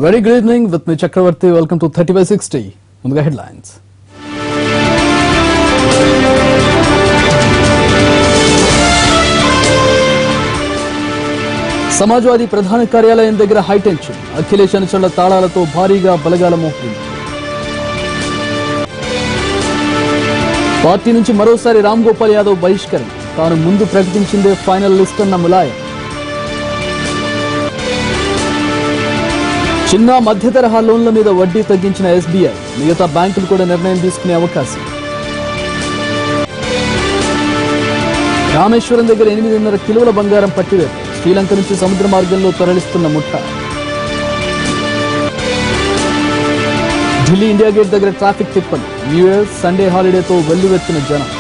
Very good evening with me Chakravarti. Welcome to 30/60. ముందుగా headlines. Samajwadi ప్రధాన కార్యాలయం దగ్గర హై టెన్షన్. అఖిలేష్ అనుచరుల తాళాలతో భారీగా బలగాల మోహరింపు. పార్టీ నుంచి మరోసారి రామ్ గోపాల్ యాదవ్ బహిష్కరణ. తాను ముందు ప్రకటించిందే ఫైనల్ లిస్ట్ అన్న ములాయం. చిన్న మధ్య తరహా లోన్ల మీద వడ్డీ తగ్గించిన ఎస్బీఐ. మిగతా బ్యాంకులు కూడా నిర్ణయం తీసుకునే అవకాశం. రామేశ్వరం దగ్గర 8.5 కిలోల బంగారం పట్టివేత. శ్రీలంక నుంచి సముద్ర మార్గంలో తరలిస్తున్న ముఠ. ఢిల్లీ ఇండియా గేట్ దగ్గర ట్రాఫిక్ తిప్పలు. న్యూ ఇయర్ సండే హాలిడేతో వెల్లువెత్తిన జనం.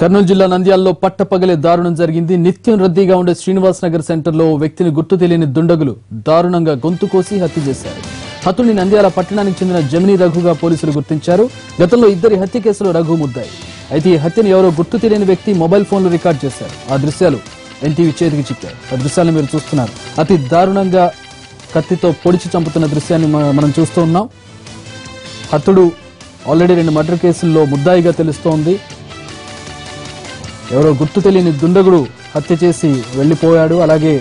కర్నూలు జిల్లా నంద్యాలలో పట్టపగలే దారుణం జరిగింది. నిత్యం రద్దీగా ఉండే శ్రీనివాస్ నగర్ సెంటర్లో వ్యక్తిని గుర్తు తెలియని దుండగులు దారుణంగా గొంతు కోసి హత్య చేశారు. హతుడిని నంద్యాల పట్టణానికి చెందిన జమినీ రఘుగా పోలీసులు గుర్తించారు. గతంలో 2 హత్య కేసులు రఘు ముద్దాయి. అయితే ఈ హత్యను ఎవరో గుర్తు తెలియని వ్యక్తి మొబైల్ ఫోన్లో రికార్డ్ చేశారు. ఆ దృశ్యాలు ఎన్టీవీ చేతికి చిక్కారు. ఆ దృశ్యాలను మీరు చూస్తున్నారు. అతి దారుణంగా కత్తితో పొడిచి చంపుతున్న దృశ్యాన్ని మనం చూస్తూ ఉన్నాం. హతుడు ఆల్రెడీ 2 మర్డర్ కేసుల్లో ముద్దాయిగా తెలుస్తోంది. ఎవరో గుర్తు తెలియని దుండగుడు హత్య చేసి వెళ్లిపోయాడు. అలాగే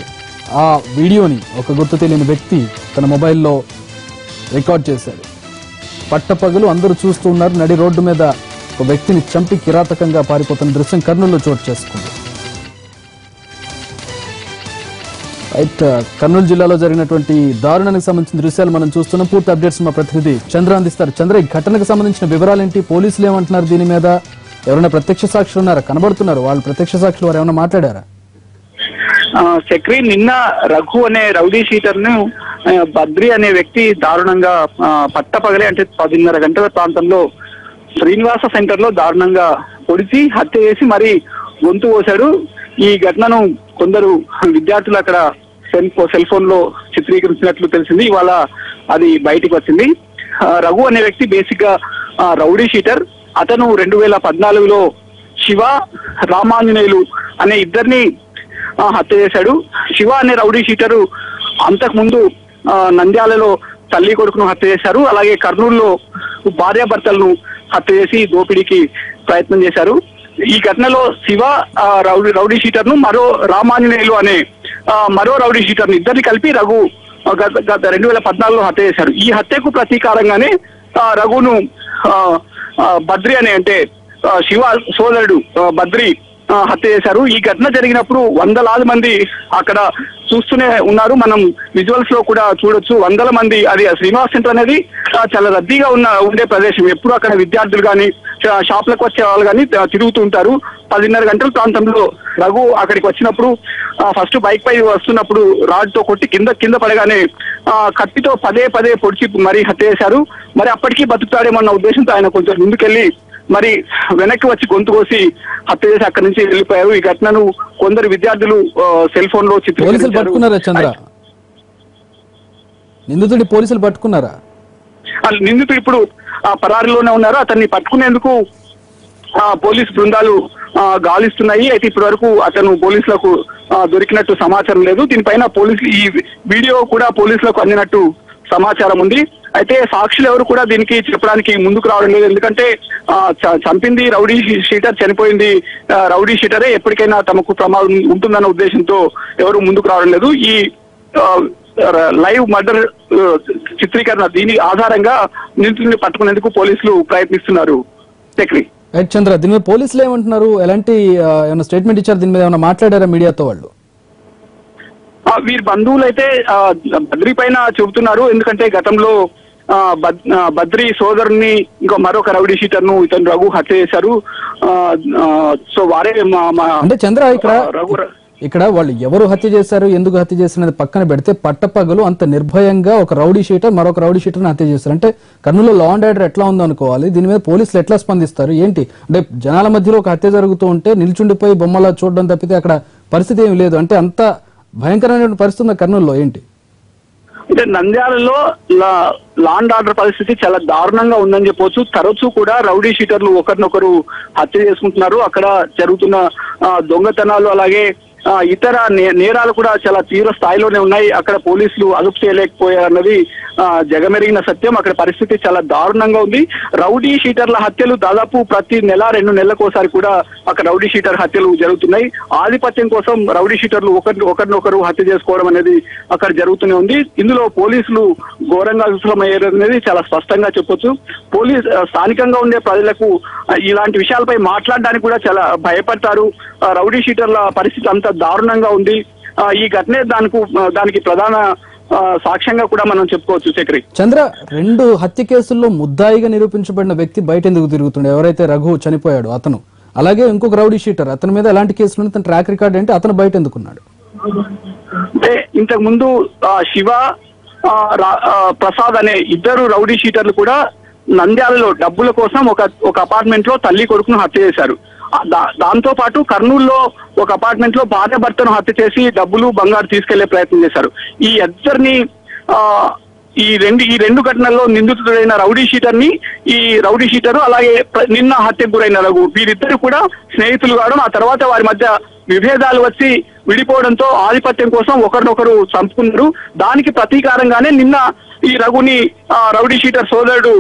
ఆ వీడియోని ఒక గుర్తు తెలియని వ్యక్తి తన మొబైల్లో రికార్డ్ చేశాడు. పట్టపగలు అందరూ చూస్తూ ఉన్నారు. నడి రోడ్డు మీద ఒక వ్యక్తిని చంపి కిరాతకంగా పారిపోతున్న దృశ్యం కర్నూలులో చోటు చేసుకుంది. అయితే కర్నూలు జిల్లాలో జరిగినటువంటి దారుణానికి సంబంధించిన దృశ్యాలు మనం చూస్తున్నాం. పూర్తి అప్డేట్స్ మా ప్రతినిధి చంద్ర అందిస్తారు. చంద్ర, ఈ ఘటనకు సంబంధించిన వివరాలేంటి? పోలీసులు ఏమంటున్నారు దీని మీద? ఎవరైనా ప్రత్యక్ష సాక్షులు ఉన్నారా? కనబడుతున్నారు వాళ్ళు ప్రత్యక్ష సాక్షులు? వారు ఏమైనా మాట్లాడారా? చక్రి, నిన్న రఘు అనే రౌడీ షీటర్ ను బద్రి అనే వ్యక్తి దారుణంగా పట్టపగలే అంటే 10:30 గంటల ప్రాంతంలో శ్రీనివాస సెంటర్ లో దారుణంగా పొడిచి హత్య చేసి మరి గొంతు కోశాడు. ఈ ఘటనను కొందరు విద్యార్థులు అక్కడ సెల్ ఫోన్ లో చిత్రీకరించినట్లు తెలిసింది. ఇవాళ అది బయటికి వచ్చింది. రఘు అనే వ్యక్తి బేసిక్ గా రౌడీ షీటర్. అతను 2014లో శివ, రామాంజనేయులు అనే ఇద్దరిని హత్య చేశాడు. శివ అనే రౌడీ షీటరు అంతకు ముందు నంద్యాలలో తల్లి కొడుకును హత్య చేశారు. అలాగే కర్నూలులో భార్యాభర్తలను హత్య చేసి దోపిడీకి ప్రయత్నం చేశారు. ఈ ఘటనలో శివ రౌడీ షీటర్ ను మరో రామాంజనేయులు అనే మరో రౌడీ షీటర్ ను ఇద్దరిని కలిపి రఘు గత 2014లో హత్య చేశారు. ఈ హత్యకు ప్రతీకారంగానే రఘును బద్రి అనే అంటే శివ సోదరుడు బద్రి హత్య చేశారు. ఈ ఘటన జరిగినప్పుడు వందలాది మంది అక్కడ చూస్తూనే ఉన్నారు. మనం విజువల్స్ లో కూడా చూడొచ్చు. వందల మంది. అది శ్రీనివాస్ సెంటర్ అనేది చాలా రద్దీగా ఉండే ప్రదేశం. ఎప్పుడు అక్కడ విద్యార్థులు కానీ షాప్లకు వచ్చే వాళ్ళు కానీ తిరుగుతూ ఉంటారు. 10:30 గంటల ప్రాంతంలో రఘు అక్కడికి వచ్చినప్పుడు ఫస్ట్ బైక్ పై వస్తున్నప్పుడు రాడ్ తో కొట్టి కింద పడగానే కత్తితో పదే పొడిచి మరీ హత్య చేశారు. మరి అప్పటికీ బతుకుతాడేమన్న ఉద్దేశంతో ఆయన కొంచెం ముందుకెళ్లి మరి వెనక్కి వచ్చి గొంతు కోసి హత్య చేసి అక్కడి నుంచి వెళ్ళిపోయారు. ఈ ఘటనను కొందరు విద్యార్థులు సెల్ ఫోన్ లో చిత్రీకరించారు. నిందితుడి పోలీసులు పట్టుకున్నారా? నిందితుడు ఇప్పుడు పరారీలోనే ఉన్నారు. అతన్ని పట్టుకునేందుకు పోలీసు బృందాలు గాలిస్తున్నాయి. అయితే ఇప్పటి వరకు అతను పోలీసులకు దొరికినట్టు సమాచారం లేదు. దీనిపైన పోలీసులు ఈ వీడియో కూడా పోలీసులకు అందినట్టు సమాచారం ఉంది. అయితే సాక్షులు ఎవరు కూడా దీనికి చెప్పడానికి ముందుకు రావడం లేదు. ఎందుకంటే చంపింది రౌడీ షీటర్, చనిపోయింది రౌడీ షీటరే. ఎప్పటికైనా తమకు ప్రమాదం ఉంటుందన్న ఉద్దేశంతో ఎవరు ముందుకు రావడం లేదు. ఈ లైవ్ మర్డర్ చిత్రీకరణ దీని ఆధారంగా నిందితుడిని పట్టుకునేందుకు పోలీసులు ప్రయత్నిస్తున్నారు. చక్రి, చంద్ర, దీని మీద పోలీసులు ఏమంటున్నారు? ఎలాంటి ఏమైనా స్టేట్మెంట్ ఇచ్చారు? దీని మీద ఏమైనా మాట్లాడారా మీడియాతో వాళ్ళు? వీరి బంధువులు అయితే బద్రి పైన చెబుతున్నారు. ఎందుకంటే గతంలో బద్రి సోదరుని ఇంకో మరొక రౌడీ షీటర్ ను ఇతను రఘు హత్య చేశారు. సో వారే అంటే చంద్ర, ఇక్కడ వాళ్ళు ఎవరు హత్య చేశారు, ఎందుకు హత్య చేశారనేది పక్కన పెడితే పట్టపగలు అంత నిర్భయంగా ఒక రౌడీ షీటర్ మరొక రౌడీ షీటర్ హత్య చేశారు అంటే కర్నూలులో లా అండ్ ఆర్డర్ ఎట్లా ఉందో అనుకోవాలి. దీని మీద పోలీసులు ఎట్లా స్పందిస్తారు ఏంటి? అంటే జనాల మధ్యలో ఒక హత్య జరుగుతూ ఉంటే నిల్చుండిపోయి బొమ్మలా చూడడం తప్పితే అక్కడ పరిస్థితి ఏమి లేదు. అంటే అంత భయంకరమైన పరిస్థితి కర్నూలులో ఏంటి? అంటే నంద్యాలలో లా అండ్ ఆర్డర్ పరిస్థితి చాలా దారుణంగా ఉందని చెప్పొచ్చు. తరచూ కూడా రౌడీ షీటర్లు ఒకరినొకరు హత్య చేసుకుంటున్నారు. అక్కడ జరుగుతున్న దొంగతనాలు అలాగే ఇతర నేరాలు కూడా చాలా తీవ్ర స్థాయిలోనే ఉన్నాయి. అక్కడ పోలీసులు అదుపు చేయలేకపోయారన్నది జగమెరిగిన సత్యం. అక్కడ పరిస్థితి చాలా దారుణంగా ఉంది. రౌడీ షీటర్ల హత్యలు దాదాపు ప్రతి నెల 2 నెలలకోసారి కూడా అక్కడ రౌడీ షీటర్ హత్యలు జరుగుతున్నాయి. ఆధిపత్యం కోసం రౌడీ షీటర్లు ఒకరినొకరు హత్య చేసుకోవడం అనేది అక్కడ జరుగుతూనే ఉంది. ఇందులో పోలీసులు ఘోరంగా విఫలమయ్యారనేది చాలా స్పష్టంగా చెప్పొచ్చు. స్థానికంగా ఉండే ప్రజలకు ఇలాంటి విషయాలపై మాట్లాడడానికి కూడా చాలా భయపడతారు. రౌడీ షీటర్ల పరిస్థితి అంత దారుణంగా ఉంది. ఈ ఘటనే దానికి ప్రధాన సాక్ష్యంగా కూడా మనం చెప్పుకోవచ్చు. చక్రి చంద్ర, 2 హత్య కేసుల్లో ముద్దాయిగా నిరూపించబడిన వ్యక్తి బయట ఎందుకు తిరుగుతుండే? ఎవరైతే రఘు చనిపోయాడు అతను, అలాగే ఇంకొక రౌడీ షీటర్, అతని మీద ఎలాంటి కేసులు, తన ట్రాక్ రికార్డ్ ఏంటి, అతను బయట ఎందుకున్నాడు? అంటే ఇంతకు ముందు శివ ప్రసాద్ అనే ఇద్దరు రౌడీ షీటర్లు కూడా నంద్యాలలో డబ్బుల కోసం ఒక అపార్ట్మెంట్ లో తల్లి కొడుకును హత్య చేశారు. దాంతో పాటు కర్నూలులో ఒక అపార్ట్మెంట్ లో భార్య భర్తను హత్య చేసి డబ్బులు బంగారు తీసుకెళ్లే ప్రయత్నం చేశారు. ఈ ఇద్దరిని ఈ రెండు ఘటనల్లో నిందితుడైన రౌడీ షీటరు అలాగే నిన్న హత్యకు గురైన రఘు, వీరిద్దరు కూడా స్నేహితులు కావడం, ఆ తర్వాత వారి మధ్య విభేదాలు వచ్చి విడిపోవడంతో ఆధిపత్యం కోసం ఒకరినొకరు చంపుకున్నారు. దానికి ప్రతీకారంగానే నిన్న ఈ రఘుని రౌడీ షీటర్ సోదరుడు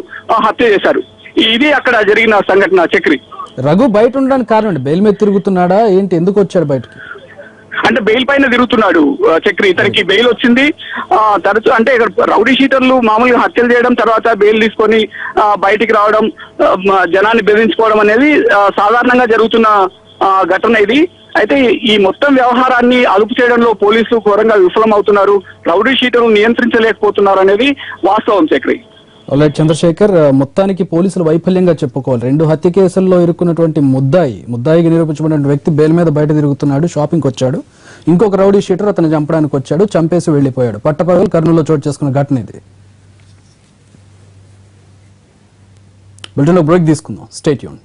హత్య చేశారు. ఇది అక్కడ జరిగిన సంఘటన. చక్రి, రఘు బయట ఉండడానికి కారణం బెయిల్ మీద తిరుగుతున్నాడా ఏంటి, ఎందుకు వచ్చాడు బయటకి? అంటే బెయిల్ పైన తిరుగుతున్నాడు చక్రి. ఇతనికి బెయిల్ వచ్చింది. తరచు అంటే ఇక్కడ రౌడీ షీటర్లు మామూలుగా హత్యలు చేయడం, తర్వాత బెయిల్ తీసుకొని బయటికి రావడం, జనాన్ని బెదిరించుకోవడం అనేది సాధారణంగా జరుగుతున్న ఘటన ఇది. అయితే ఈ మొత్తం వ్యవహారాన్ని అదుపు చేయడంలో పోలీసులు ఘోరంగా విఫలమవుతున్నారు. రౌడీ షీటర్ను నియంత్రించలేకపోతున్నారు అనేది వాస్తవం. చక్రి, చంద్రశేఖర్, మొత్తానికి పోలీసులు వైఫల్యంగా చెప్పుకోవాలి. 2 హత్య కేసుల్లో ఇరుక్కున్నటువంటి ముద్దాయిగా నిరూపించబడిన వ్యక్తి బెయిల్ మీద బయట తిరుగుతున్నాడు, షాపింగ్కి వచ్చాడు. ఇంకొక రౌడీ షీటర్ అతను చంపడానికి వచ్చాడు, చంపేసి వెళ్లిపోయాడు. పట్టపగలు కర్నూలులో చోటు చేసుకున్న ఘటన ఇది. బులెటిన్లో బ్రేక్ తీసుకుందాం, స్టే ట్యూన్.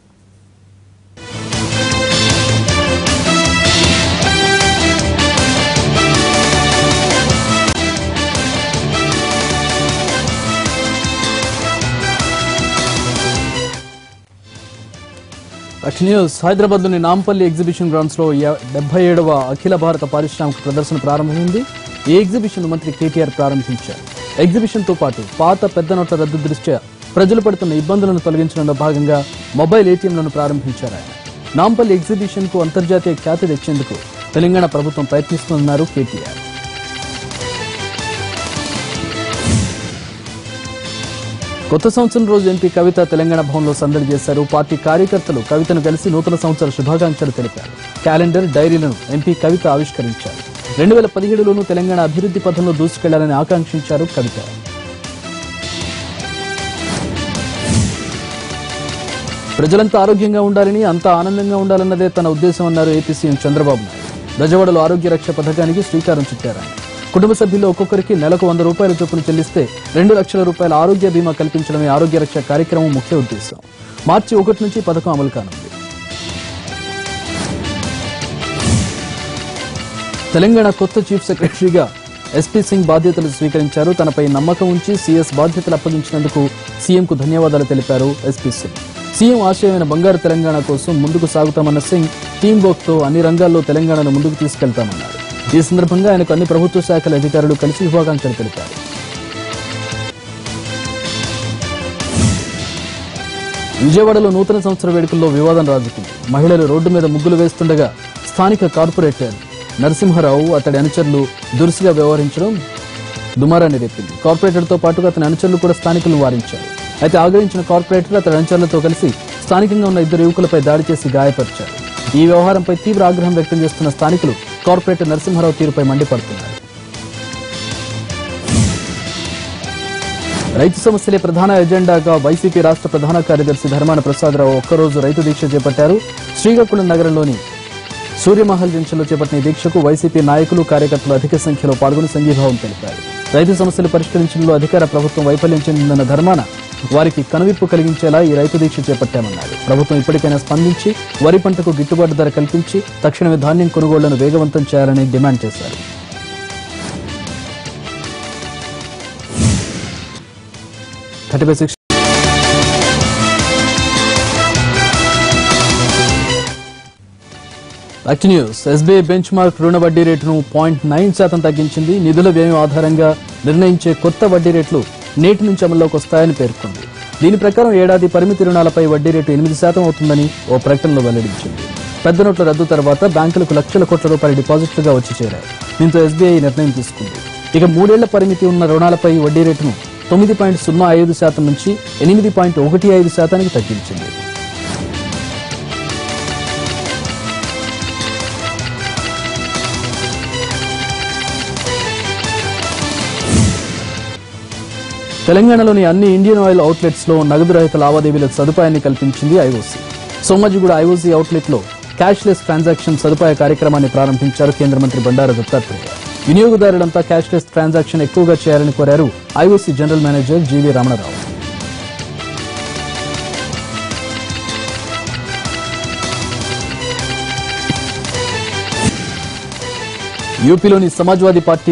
న్యూస్. హైదరాబాద్లోని నాంపల్లి ఎగ్జిబిషన్ గ్రౌండ్స్ లో 77వ అఖిల భారత పారిశ్రామిక ప్రదర్శన ప్రారంభమైంది. ఈ ఎగ్జిబిషన్ మంత్రి కేటీఆర్ ప్రారంభించారు. ఎగ్జిబిషన్ తో పాటు పాత పెద్ద నోట్ల రద్దు దృష్ట్యా ప్రజలు పడుతున్న ఇబ్బందులను తొలగించడంలో భాగంగా మొబైల్ ఏటీఎంలను ప్రారంభించారు ఆయన. నాంపల్లి ఎగ్జిబిషన్ కు అంతర్జాతీయ ఖ్యాతి తెచ్చేందుకు తెలంగాణ ప్రభుత్వం ప్రయత్నిస్తుందన్నారు కేటీఆర్. కొత్త సంవత్సరం రోజు ఎంపీ కవిత తెలంగాణ భవన్లో సందడి చేశారు. పార్టీ కార్యకర్తలు కవితను కలిసి నూతన సంవత్సర శుభాకాంక్షలు తెలిపారు. క్యాలెండర్, డైరీలను ఎంపీ కవిత ఆవిష్కరించారు. 2017లోనూ తెలంగాణ అభివృద్ధి పథంలో దూసుకెళ్లాలని ఆకాంక్షించారు కవిత. ప్రజలంతా ఆరోగ్యంగా ఉండాలని, అంతా ఆనందంగా ఉండాలన్నదే తన ఉద్దేశం అన్నారు ఏపీ సీఎం చంద్రబాబు నాయుడు. బెజవాడలో ఆరోగ్య రక్ష పథకానికి శ్రీకారం చుట్టారు. కుటుంబ సభ్యుల్లో ఒక్కొక్కరికి నెలకు 100 రూపాయల చొప్పున చెల్లిస్తే 2 లక్షల రూపాయల ఆరోగ్య బీమా కల్పించడమే ఆరోగ్య రక్ష కార్యక్రమం ముఖ్య ఉద్దేశం. మార్చి 1 నుంచి పథకం అమలు కానుంది. తెలంగాణ కొత్త చీఫ్ సెక్రటరీగా ఎస్పీ సింగ్ బాధ్యతలు స్వీకరించారు. తనపై నమ్మకం ఉంచి సీఎస్ బాధ్యతలు అప్పగించినందుకు సీఎంకు ధన్యవాదాలు తెలిపారు ఎస్పీ సింగ్. సీఎం ఆశయమైన బంగారు తెలంగాణ కోసం ముందుకు సాగుతామన్న సింగ్ టీం వర్క్ తో అన్ని రంగాల్లో తెలంగాణను ముందుకు తీసుకెళ్తామన్నారు. ఈ సందర్భంగా ఆయనకు అన్ని ప్రభుత్వ శాఖల అధికారులు కలిసి శుభాకాంక్షలు తెలిపారు. విజయవాడలో నూతన సంవత్సర వేడుకల్లో వివాదం రాజుకుంది. మహిళలు రోడ్డు మీద ముగ్గులు వేస్తుండగా స్థానిక కార్పొరేటర్ నరసింహారావు అతడి అనుచరులు దురుసుగా వ్యవహరించడం దుమారాన్ని రేపింది. కార్పొరేటర్తో పాటుగా అతని అనుచరులు కూడా స్థానికులను వారించారు. అయితే ఆగ్రహించిన కార్పొరేటర్ అతడి అనుచరులతో కలిసి స్థానికంగా ఉన్న 2 యువకులపై దాడి చేసి గాయపరిచారు. ఈ వ్యవహారంపై తీవ్ర ఆగ్రహం వ్యక్తం చేస్తున్న స్థానికులు కార్పొరేటర్ నరసింహారావు తీరుపై మండిపడుతున్నారు. రైతు సమస్యలే ప్రధాన ఎజెండాగా వైసీపీ రాష్ట్ర ప్రధాన కార్యదర్శి ధర్మాన ప్రసాదరావు ఒక్కరోజు రైతు దీక్ష చేపట్టారు. శ్రీకాకుళం నగరంలోని సూర్యమహల్ జంక్షన్లో చేపట్టిన ఈ దీక్షకు వైసీపీ నాయకులు, కార్యకర్తలు అధిక సంఖ్యలో పాల్గొని సంఘీభావం తెలిపారు. రైతు సమస్యలు పరిష్కరించడంలో అధికార ప్రభుత్వం వైఫల్యం చెందిందన్న ధర్మాన వారికి కనువిప్పు కలిగించేలా ఈ రైతు దీక్ష చేపట్టామన్నారు. ప్రభుత్వం ఇప్పటికైనా స్పందించి వరి పంటకు గిట్టుబాటు ధర కల్పించి తక్షణమే ధాన్యం కొనుగోళ్లను వేగవంతం చేయాలని డిమాండ్ చేశారు. Act news. SBI bench mark రుణ వడ్డీ రేటును 0.9% తగ్గించింది. నిధుల వ్యయం ఆధారంగా నిర్ణయించే కొత్త వడ్డీ రేట్లు నేటి నుంచి అమల్లోకి వస్తాయని పేర్కొంది. దీని ప్రకారం ఏడాది పరిమితి రుణాలపై వడ్డీ రేటు 8% అవుతుందని ఓ ప్రకటనలో వెల్లడించింది. పెద్ద నోట్ల రద్దు తర్వాత బ్యాంకులకు లక్షల కోట్ల రూపాయల డిపాజిట్లుగా వచ్చి చేరాయి. దీంతో ఎస్బీఐ నిర్ణయం తీసుకుంది. ఇక 3 ఏళ్ల పరిమితి ఉన్న రుణాలపై వడ్డీ రేటును 9.05% నుంచి 8.15% తగ్గించింది. తెలంగాణలోని అన్ని ఇండియన్ ఆయిల్ అవుట్లెట్స్ లో నగదు రహిత లావాదేవీల సదుపాయాన్ని కల్పించింది ఐఓసీ. సోమాజిగూడ ఐఓసీ అవుట్లెట్ లో క్యాష్లెస్ ట్రాన్సాక్షన్ సదుపాయ కార్యక్రమాన్ని ప్రారంభించారు కేంద్ర మంత్రి బండారు దత్తాత్రేయ. వినియోగదారులంతా క్యాష్లెస్ ట్రాన్సాక్షన్ ఎక్కువగా చేయాలని కోరారు IOC general manager G V Ramanarao. యూపీలోని సమాజ్వాదీ పార్టీ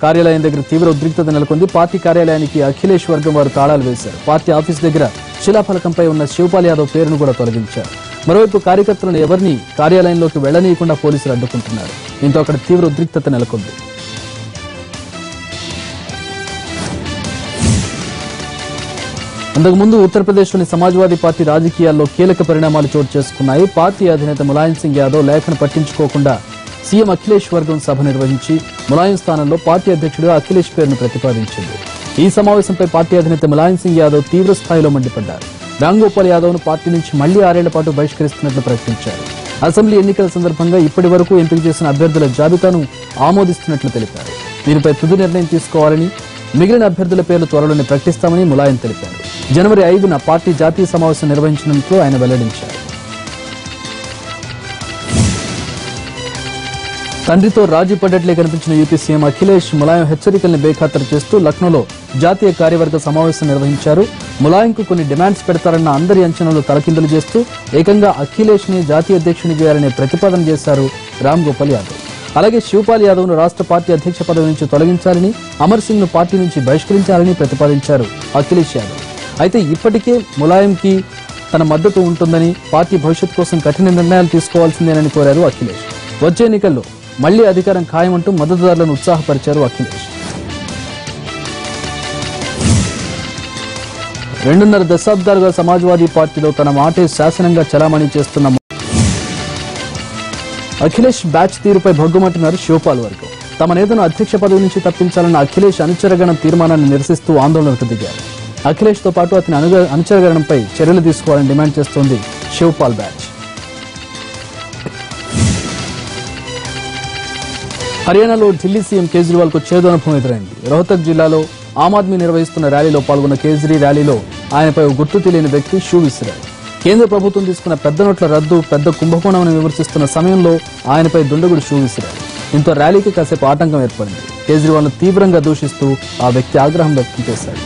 కార్యాలయం దగ్గర తీవ్ర ఉద్రిక్తత నెలకొంది. పార్టీ కార్యాలయానికి అఖిలేష్ వర్గం వారు తాళాలు వేశారు. పార్టీ ఆఫీస్ దగ్గర శిలాఫలకంపై ఉన్న శివపాల్ యాదవ్ పేరును కూడా తొలగించారు. మరోవైపు కార్యకర్తలను ఎవరిని కార్యాలయంలోకి వెళ్లనీయకుండా పోలీసులు అడ్డుకుంటున్నారు. దీంతో అక్కడ తీవ్ర ఉద్రిక్తత నెలకొంది. అంతకుముందు ఉత్తరప్రదేశ్లోని సమాజ్వాదీ పార్టీ రాజకీయాల్లో కీలక పరిణామాలు చోటు చేసుకున్నాయి. పార్టీ అధినేత ములాయం సింగ్ యాదవ్ లేఖను పట్టించుకోకుండా సీఎం అఖిలేష్ వర్గం సభ నిర్వహించి ములాయం స్థానంలో పార్టీ అధ్యక్షుడిగా అఖిలేష్ పేరును ప్రతిపాదించింది. ఈ సమావేశంపై పార్టీ అధినేత ములాయం సింగ్ యాదవ్ తీవ్ర స్థాయిలో మండిపడ్డారు. రామ్ గోపాల్ యాదవ్ ను పార్టీ నుంచి మళ్లీ 6 ఏళ్ల పాటు బహిష్కరిస్తున్నట్లు ప్రకటించారు. అసెంబ్లీ ఎన్నికల సందర్భంగా ఇప్పటి వరకు ఎంపిక చేసిన అభ్యర్థుల జాబితాను ఆమోదిస్తున్నట్లు తెలిపారు. దీనిపై తుది నిర్ణయం తీసుకోవాలని, మిగిలిన అభ్యర్థుల పేర్లు త్వరలోనే ప్రకటిస్తామని ములాయం తెలిపారు. జనవరి 5న పార్టీ జాతీయ సమావేశం నిర్వహించినట్లు ఆయన వెల్లడించారు. తండ్రితో రాజీ పడ్డట్లే కనిపించిన యూపీ సీఎం అఖిలేష్ ములాయం హెచ్చరికల్ని బేఖాతరు చేస్తూ లక్నోలో జాతీయ కార్యవర్గ సమావేశం నిర్వహించారు. ములాయంకు కొన్ని డిమాండ్స్ పెడతారన్న అందరి అంచనాలు తలకిందులు చేస్తూ ఏకంగా అఖిలేష్ ని జాతీయ అధ్యక్షుని చేయాలనే ప్రతిపాదన చేశారు రామ్ గోపాల్ యాదవ్. అలాగే శివపాల్ యాదవ్ ను రాష్ట్ర పార్టీ అధ్యక్ష పదవి నుంచి తొలగించాలని, అమర్ సింగ్ ను పార్టీ నుంచి బహిష్కరించాలని ప్రతిపాదించారు అఖిలేష్ యాదవ్. అయితే ఇప్పటికే ములాయంకి తన మద్దతు ఉంటుందని, పార్టీ భవిష్యత్ కోసం కఠిన నిర్ణయాలు తీసుకోవాల్సిందేనని కోరారు అఖిలేష్. వచ్చే ఎన్నికల్లో మళ్లీ అధికారం ఖాయమంటూ మద్దతుదారులను ఉత్సాహపరిచారు అఖిలేష్. 2.5 దశాబ్దాలుగా సమాజ్వాదీ పార్టీలో తన మాటే శాసనంగా చలామణి చేస్తున్న అఖిలేష్ బ్యాచ్ తీరుపై భగ్గుమంటున్నారు శివపాల్ వర్గం. తమ నేతను అధ్యక్ష పదవి నుంచి తప్పించాలన్న అఖిలేష్ అనుచరగణం తీర్మానాన్ని నిరసిస్తూ ఆందోళనకు దిగారు. అఖిలేష్ తో పాటు అతని అనుచరగణంపై చర్యలు తీసుకోవాలని డిమాండ్ చేస్తోంది శివపాల్ బ్యాచ్. హర్యానాలో ఢిల్లీ సీఎం కేజ్రీవాల్ కు చేదు అనుభవం ఎదురైంది. రోహ్తక్ జిల్లాలో ఆమ్ ఆద్మీ నిర్వహిస్తున్న ర్యాలీలో పాల్గొన్న కేజ్రీ ర్యాలీలో ఆయనపై గుర్తు తెలియని వ్యక్తి షూ విసిరారు. కేంద్ర ప్రభుత్వం తీసుకున్న పెద్ద నోట్ల రద్దు పెద్ద కుంభకోణం విమర్శిస్తున్న సమయంలో ఆయనపై దుండగుడు షూ విసిరారు. దీంతో ర్యాలీకి కాసేపు ఆటంకం ఏర్పడింది. కేజ్రీవాల్ ను తీవ్రంగా దూషిస్తూ ఆ వ్యక్తి ఆగ్రహం వ్యక్తం చేశాడు.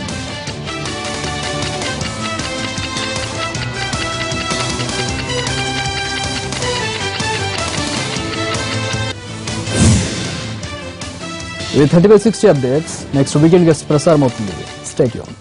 ఇది 30/60 అప్డేట్స్. నెక్స్ట్ వీకెండ్ గెస్ట్ ప్రసారం అవుతుంది. Stay tune.